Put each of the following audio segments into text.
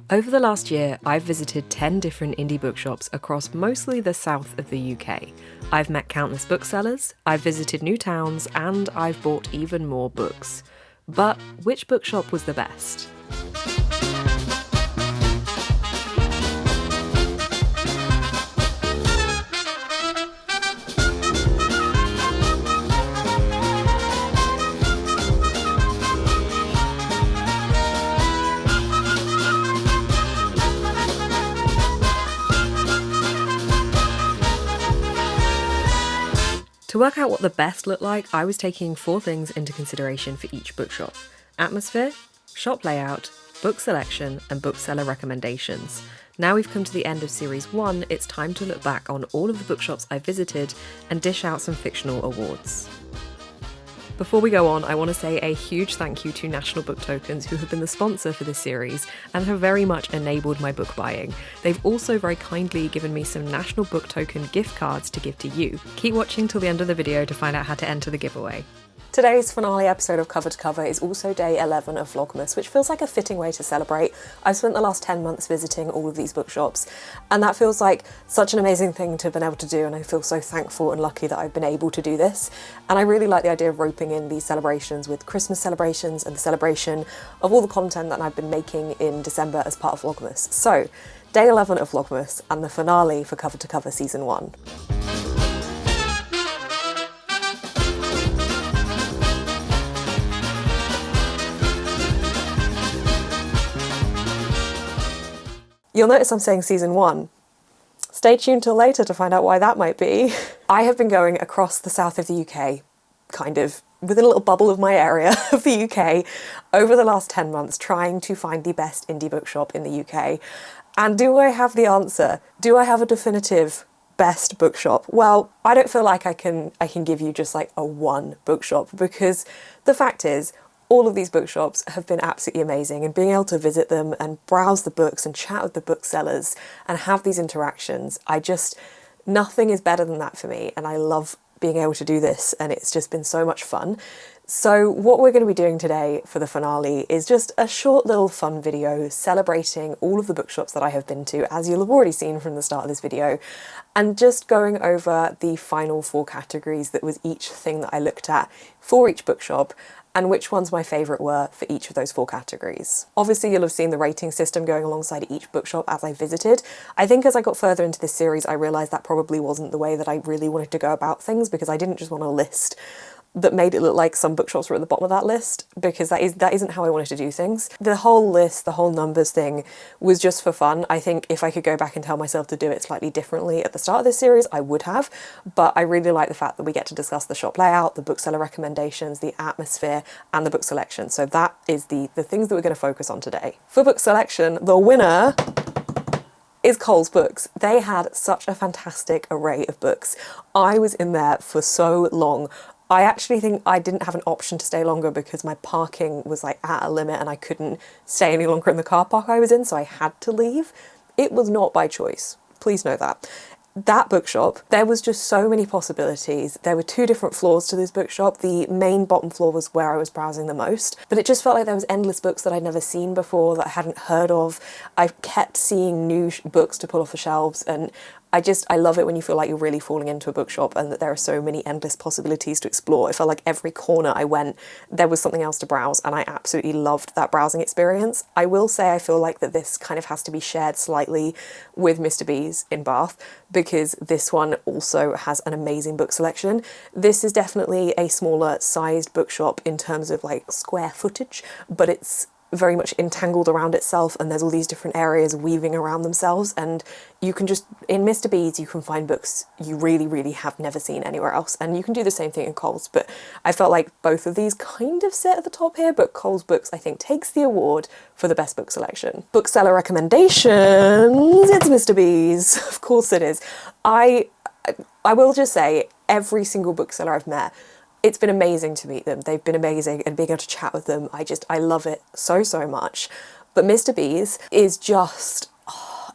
Over the last year, I've visited 10 different indie bookshops across mostly the south of the UK. I've met countless booksellers, I've visited new towns, and I've bought even more books. But which bookshop was the best? To work out what the best looked like, I was taking 4 things into consideration for each bookshop: atmosphere, shop layout, book selection, and bookseller recommendations. Now we've come to the end of Series 1, it's time to look back on all of the bookshops I visited and dish out some fictional awards. Before we go on, I want to say a huge thank you to National Book Tokens, who have been the sponsor for this series and have very much enabled my book buying. They've also very kindly given me some National Book Token gift cards to give to you. Keep watching till the end of the video to find out how to enter the giveaway. Today's finale episode of Cover to Cover is also day 11 of Vlogmas, which feels like a fitting way to celebrate. I've spent the last 10 months visiting all of these bookshops, and that feels like such an amazing thing to have been able to do, and I feel so thankful and lucky that I've been able to do this. And I really like the idea of roping in these celebrations with Christmas celebrations and the celebration of all the content that I've been making in December as part of Vlogmas. So, day 11 of Vlogmas and the finale for Cover to Cover Season 1. You'll notice I'm saying Season 1. Stay tuned till later to find out why that might be. I have been going across the south of the UK, kind of within a little bubble of my area of the UK, over the last 10 months trying to find the best indie bookshop in the UK. And do I have the answer? Do I have a definitive best bookshop? Well, I don't feel like I can give you just like a one bookshop, because the fact is, all of these bookshops have been absolutely amazing, and being able to visit them and browse the books and chat with the booksellers and have these interactions, nothing is better than that for me, and I love being able to do this, and it's just been so much fun. So what we're going to be doing today for the finale is just a short little fun video celebrating all of the bookshops that I have been to, as you'll have already seen from the start of this video, and just going over the final 4 categories that was each thing that I looked at for each bookshop, and which ones my favourite were for each of those 4 categories. Obviously you'll have seen the rating system going alongside each bookshop as I visited. I think as I got further into this series I realised that probably wasn't the way that I really wanted to go about things, because I didn't just want a list that made it look like some bookshops were at the bottom of that list, because that isn't how I wanted to do things. The whole list, the whole numbers thing was just for fun. I think if I could go back and tell myself to do it slightly differently at the start of this series, I would have, but I really like the fact that we get to discuss the shop layout, the bookseller recommendations, the atmosphere, and the book selection. So that is the things that we're going to focus on today. For book selection, the winner is Coles Books. They had such a fantastic array of books. I was in there for so long. I actually think I didn't have an option to stay longer because my parking was like at a limit and I couldn't stay any longer in the car park I was in, so I had to leave. It was not by choice. Please know that. That bookshop, there was just so many possibilities. There were 2 different floors to this bookshop. The main bottom floor was where I was browsing the most, but it just felt like there was endless books that I'd never seen before, that I hadn't heard of. I kept seeing new books to pull off the shelves, and I love it when you feel like you're really falling into a bookshop and that there are so many endless possibilities to explore. It felt like every corner I went, there was something else to browse, and I absolutely loved that browsing experience. I will say I feel like that this kind of has to be shared slightly with Mr. B's in Bath, because this one also has an amazing book selection. This is definitely a smaller sized bookshop in terms of like square footage, but it's very much entangled around itself, and there's all these different areas weaving around themselves, and you can just, in Mr. B's you can find books you really have never seen anywhere else, and you can do the same thing in Coles, but I felt like both of these kind of sit at the top here, but Coles Books I think takes the award for the best book selection. Bookseller recommendations, it's Mr. B's, of course it is. I will just say, every single bookseller I've met, it's been amazing to meet them. They've been amazing, and being able to chat with them, I love it so much. But Mr. B's is just,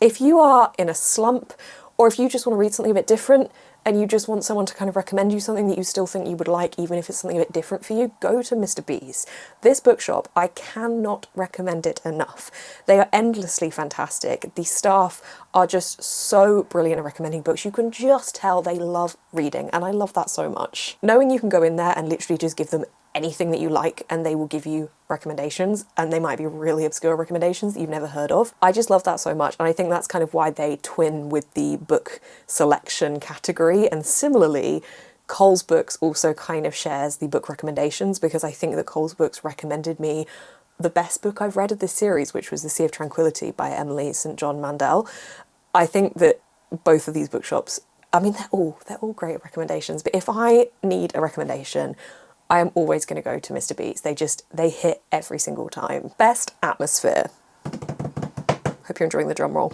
if you are in a slump, or if you just want to read something a bit different, and you just want someone to kind of recommend you something that you still think you would like, even if it's something a bit different for you, go to Mr. B's. This bookshop, I cannot recommend it enough. They are endlessly fantastic. The staff are just so brilliant at recommending books. You can just tell they love reading, and I love that so much. Knowing you can go in there and literally just give them anything that you like and they will give you recommendations, and they might be really obscure recommendations that you've never heard of. I just love that so much, and I think that's kind of why they twin with the book selection category. And similarly, Coles Books also kind of shares the book recommendations, because I think that Coles Books recommended me the best book I've read of this series, which was The Sea of Tranquility by Emily St. John Mandel. I think that both of these bookshops, I mean, they're all great recommendations, but if I need a recommendation, I am always going to go to Mr. B's. They hit every single time. Best atmosphere. Hope you're enjoying the drum roll.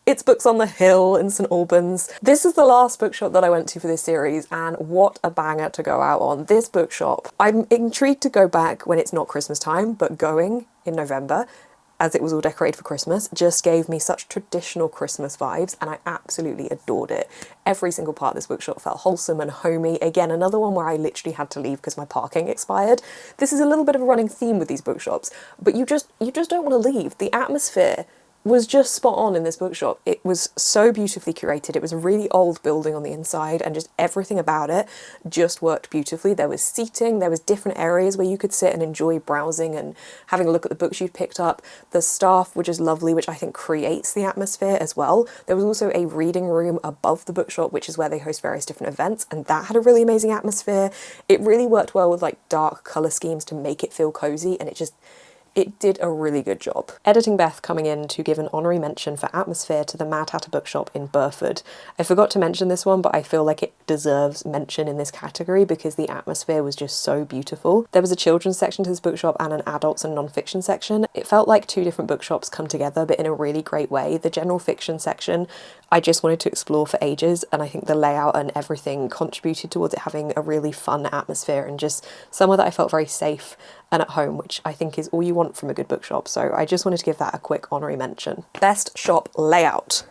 It's Books on the Hill in St Albans. This is the last bookshop that I went to for this series, and what a banger to go out on. This bookshop, I'm intrigued to go back when it's not Christmas time, but going in November, as it was all decorated for Christmas, just gave me such traditional Christmas vibes, and I absolutely adored it. Every single part of this bookshop felt wholesome and homey. Again, another one where I literally had to leave because my parking expired. This is a little bit of a running theme with these bookshops, but you just don't want to leave. The atmosphere was just spot on in this bookshop. It was so beautifully curated. It was a really old building on the inside, and just everything about it just worked beautifully. There was seating, there was different areas where you could sit and enjoy browsing and having a look at the books you'd picked up. The staff were just lovely, which I think creates the atmosphere as well. There was also a reading room above the bookshop, which is where they host various different events, and that had a really amazing atmosphere. It really worked well with like dark colour schemes to make it feel cozy, and it did a really good job. Editing Beth coming in to give an honorary mention for atmosphere to the Mad Hatter Bookshop in Burford. I forgot to mention this one, but I feel like it deserves mention in this category because the atmosphere was just so beautiful. There was a children's section to this bookshop and an adults and non-fiction section. It felt like two different bookshops come together, but in a really great way. The general fiction section, I just wanted to explore for ages, and I think the layout and everything contributed towards it having a really fun atmosphere and just somewhere that I felt very safe and at home, which I think is all you want from a good bookshop. So I just wanted to give that a quick honorary mention. Best shop layout.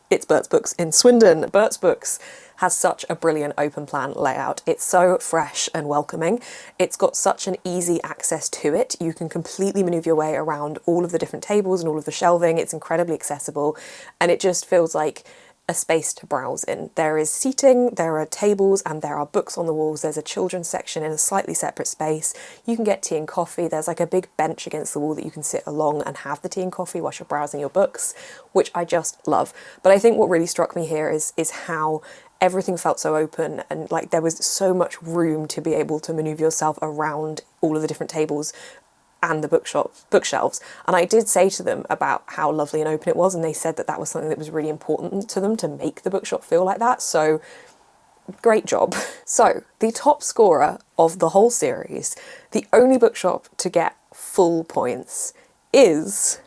It's Bert's Books in Swindon. Bert's Books has such a brilliant open plan layout. It's so fresh and welcoming. It's got such an easy access to it. You can completely maneuver your way around all of the different tables and all of the shelving. It's incredibly accessible, and it just feels like a space to browse in. There is seating, there are tables, and there are books on the walls. There's a children's section in a slightly separate space. You can get tea and coffee. There's like a big bench against the wall that you can sit along and have the tea and coffee whilst you're browsing your books, which I just love. But I think what really struck me here is how everything felt so open, and like there was so much room to be able to maneuver yourself around all of the different tables and the bookshelves. And I did say to them about how lovely and open it was, and they said that that was something that was really important to them to make the bookshop feel like that. So great job. So the top scorer of the whole series, the only bookshop to get full points, is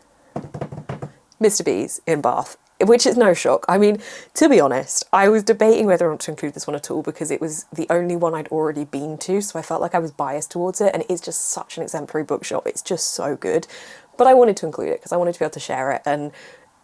Mr. B's in Bath. Which is no shock. I mean, to be honest, I was debating whether or not to include this one at all because it was the only one I'd already been to, so I felt like I was biased towards it, and it is just such an exemplary bookshop. It's just so good. But I wanted to include it because I wanted to be able to share it, and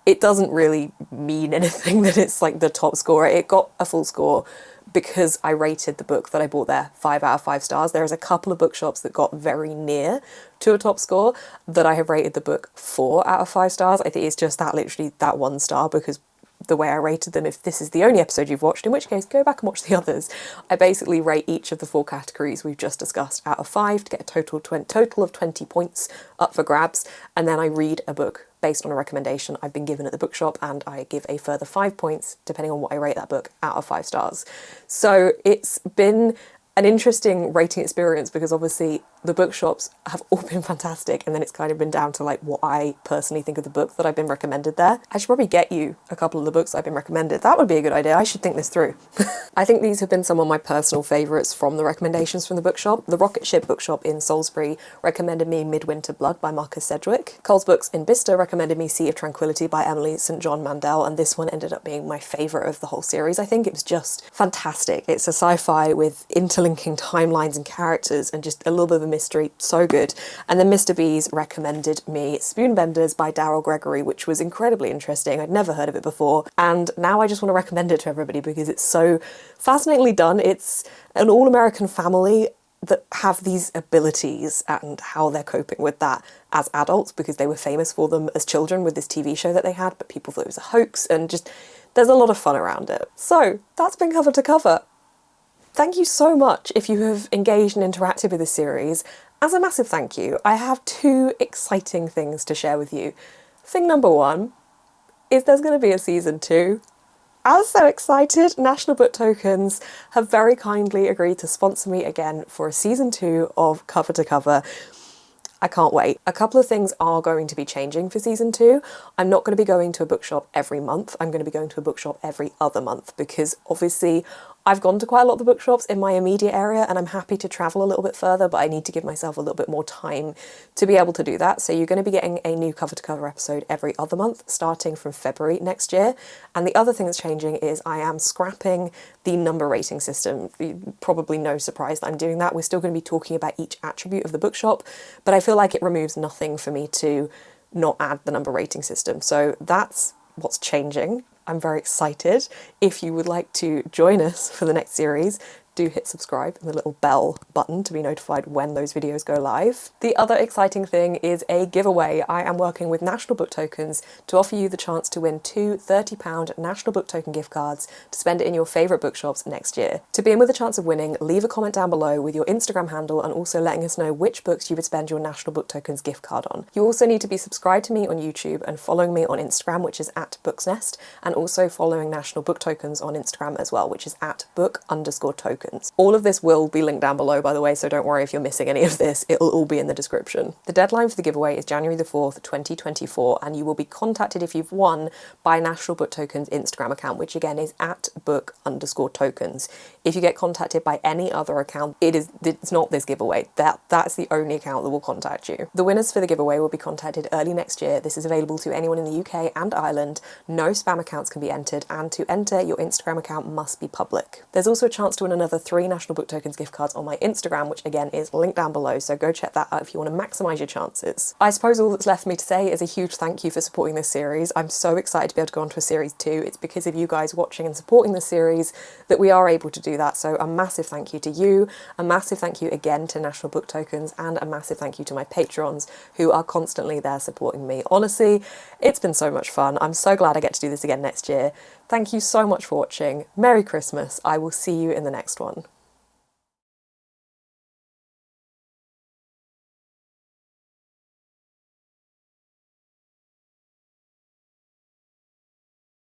it doesn't really mean anything that it's like the top scorer. It got a full score because I rated the book that I bought there 5 out of 5 stars. There is a couple of bookshops that got very near to a top score that I have rated the book 4 out of 5 stars. I think it's just that literally that 1 star because the way I rated them, if this is the only episode you've watched, in which case go back and watch the others. I basically rate each of the 4 categories we've just discussed out of 5 to get a total of 20 points up for grabs, and then I read a book based on a recommendation I've been given at the bookshop, and I give a further 5 points depending on what I rate that book out of 5 stars. So it's been an interesting rating experience because obviously the bookshops have all been fantastic, and then it's kind of been down to like what I personally think of the book that I've been recommended there. I should probably get you a couple of the books I've been recommended. That would be a good idea. I should think this through. I think these have been some of my personal favourites from the recommendations from the bookshop. The Rocket Ship Bookshop in Salisbury recommended me Midwinter Blood by Marcus Sedgwick. Coles Books in Bicester recommended me Sea of Tranquility by Emily St. John Mandel, and this one ended up being my favourite of the whole series. I think it was just fantastic. It's a sci-fi with interlinking timelines and characters and just a little bit of a mystery, so good. And then Mr. B's recommended me Spoonbenders by Daryl Gregory, which was incredibly interesting. I'd never heard of it before, and now I just want to recommend it to everybody because it's so fascinatingly done. It's an all-American family that have these abilities and how they're coping with that as adults, because they were famous for them as children with this TV show that they had, but people thought it was a hoax, and just there's a lot of fun around it. So that's been Cover to Cover. Thank you so much if you have engaged and interacted with this series. As a massive thank you, I have 2 exciting things to share with you. Thing number 1 is there's going to be a season 2. I was so excited. National Book Tokens have very kindly agreed to sponsor me again for a season 2 of Cover to Cover. I can't wait. A couple of things are going to be changing for season 2. I'm not going to be going to a bookshop every month. I'm going to be going to a bookshop every other month because obviously I've gone to quite a lot of the bookshops in my immediate area and I'm happy to travel a little bit further, but I need to give myself a little bit more time to be able to do that. So you're going to be getting a new Cover to Cover episode every other month starting from February next year. And the other thing that's changing is I am scrapping the number rating system. Probably no surprise that I'm doing that. We're still going to be talking about each attribute of the bookshop, but I feel like it removes nothing for me to not add the number rating system. So that's what's changing. I'm very excited. If you would like to join us for the next series, do hit subscribe and the little bell button to be notified when those videos go live. The other exciting thing is a giveaway. I am working with National Book Tokens to offer you the chance to win 2 £30 National Book Token gift cards to spend it in your favourite bookshops next year. To be in with a chance of winning, leave a comment down below with your Instagram handle and also letting us know which books you would spend your National Book Tokens gift card on. You also need to be subscribed to me on YouTube and following me on Instagram, which is @booksnest, and also following National Book Tokens on Instagram as well, which is @book_tokens. All of this will be linked down below, by the way, so don't worry if you're missing any of this, it'll all be in the description. The deadline for the giveaway is January the 4th, 2024, and you will be contacted if you've won by National Book Tokens Instagram account, which again is @book_tokens. If you get contacted by any other account, it's not this giveaway. That's the only account that will contact you. The winners for the giveaway will be contacted early next year. This is available to anyone in the UK and Ireland. No spam accounts can be entered, and to enter, your Instagram account must be public. There's also a chance to win another 3 National Book Tokens gift cards on my Instagram, which again is linked down below, so go check that out if you want to maximise your chances. I suppose all that's left for me to say is a huge thank you for supporting this series. I'm so excited to be able to go on to a series 2. It's because of you guys watching and supporting the series that we are able to do that, so a massive thank you to you, a massive thank you again to National Book Tokens, and a massive thank you to my patrons who are constantly there supporting me. Honestly, it's been so much fun. I'm so glad I get to do this again next year. Thank you so much for watching. Merry Christmas. I will see you in the next one.